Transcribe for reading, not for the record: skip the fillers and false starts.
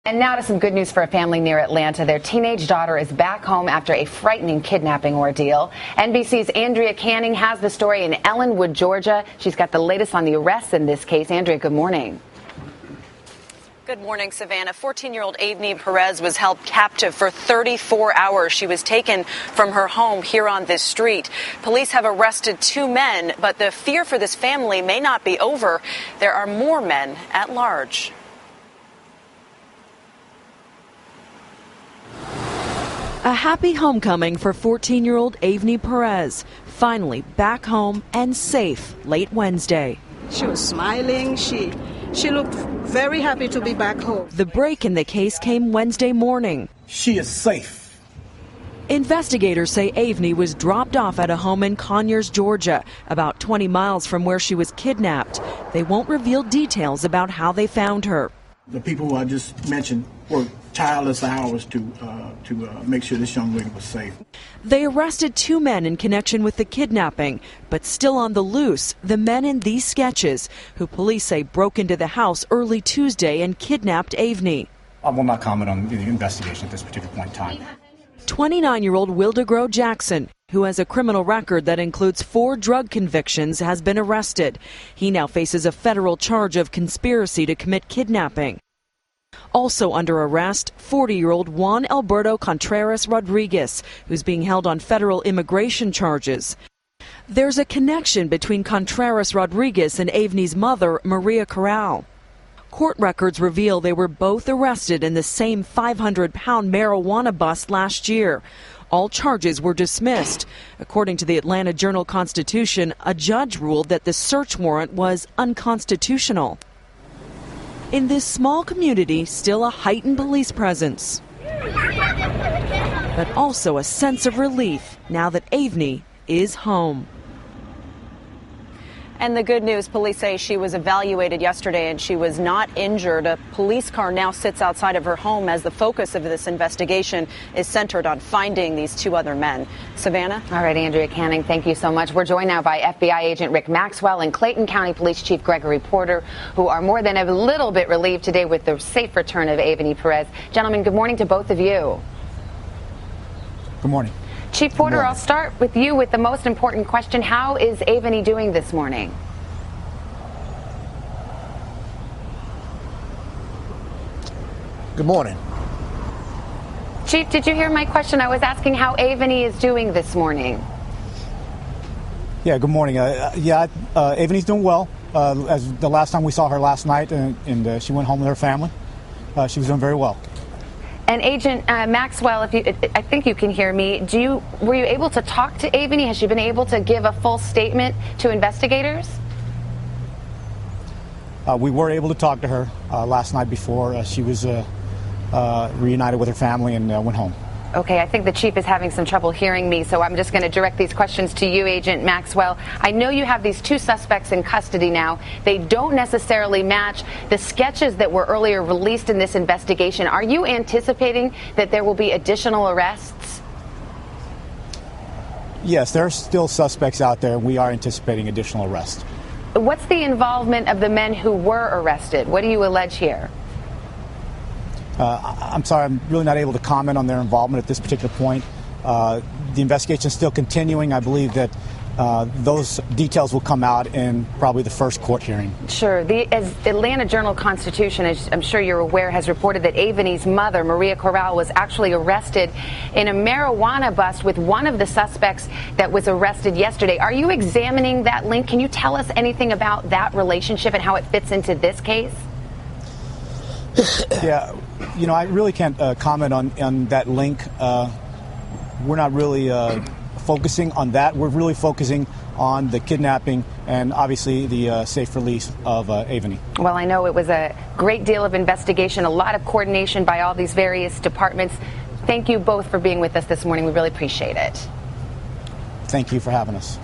And now to some good news for a family near Atlanta. Their teenage daughter is back home after a frightening kidnapping ordeal. NBC's Andrea Canning has the story in Ellenwood, Georgia. She's got the latest on the arrests in this case. Andrea, good morning. Good morning, Savannah. 14-year-old Avni Perez was held captive for 34 hours. She was taken from her home here on this street. Police have arrested 2 men, but the fear for this family may not be over. There are more men at large. A happy homecoming for 14-year-old Avni Perez, finally back home and safe late Wednesday. She was smiling. She looked very happy to be back home. The break in the case came Wednesday morning. She is safe. Investigators say Avni was dropped off at a home in Conyers, Georgia, about 20 miles from where she was kidnapped. They won't reveal details about how they found her. The people who I just mentioned were tireless hours to make sure this young lady was safe. They arrested 2 men in connection with the kidnapping, but still on the loose, the men in these sketches, who police say broke into the house early Tuesday and kidnapped Avni. I will not comment on the investigation at this particular point in time. 29-year-old Wildegro Jackson, who has a criminal record that includes 4 drug convictions, has been arrested. He now faces a federal charge of conspiracy to commit kidnapping. Also under arrest, 40-year-old Juan Alberto Contreras Rodriguez, who's being held on federal immigration charges. There's a connection between Contreras Rodriguez and Avni's mother, Maria Corral. Court records reveal they were both arrested in the same 500-pound marijuana bust last year. All charges were dismissed. According to the Atlanta Journal-Constitution, a judge ruled that the search warrant was unconstitutional. In this small community, still a heightened police presence, but also a sense of relief now that Avni is home. And the good news, police say she was evaluated yesterday and she was not injured. A police car now sits outside of her home as the focus of this investigation is centered on finding these 2 other men. Savannah? All right, Andrea Canning, thank you so much. We're joined now by FBI agent Rick Maxwell and Clayton County Police Chief Gregory Porter, who are more than a little bit relieved today with the safe return of Avni Perez. Gentlemen, good morning to both of you. Good morning. Chief Porter, I'll start with you with the most important question. How is Avni doing this morning? Good morning. Chief, did you hear my question? I was asking how Avni is doing this morning. Yeah, good morning. Avni's doing well. As the last time we saw her last night, and she went home with her family. She was doing very well. And Agent Maxwell, I think you can hear me. Were you able to talk to Avni? Has she been able to give a full statement to investigators? We were able to talk to her last night before she was reunited with her family and went home. Okay, I think the chief is having some trouble hearing me, so I'm just going to direct these questions to you, Agent Maxwell. I know you have these 2 suspects in custody now. They don't necessarily match the sketches that were earlier released in this investigation. Are you anticipating that there will be additional arrests? Yes, there are still suspects out there. We are anticipating additional arrests. What's the involvement of the men who were arrested? What do you allege here? I'm sorry, I'm really not able to comment on their involvement at this particular point. The investigation is still continuing. I believe that those details will come out in probably the first court hearing. Sure. As Atlanta Journal-Constitution, as I'm sure you're aware, has reported that Avni's mother, Maria Corral, was actually arrested in a marijuana bust with one of the suspects that was arrested yesterday. Are you examining that link? Can you tell us anything about that relationship and how it fits into this case? Yeah, I really can't comment on that link. We're not really focusing on that. We're really focusing on the kidnapping and obviously the safe release of Avni. Well, I know it was a great deal of investigation, a lot of coordination by all these various departments. Thank you both for being with us this morning. We really appreciate it. Thank you for having us.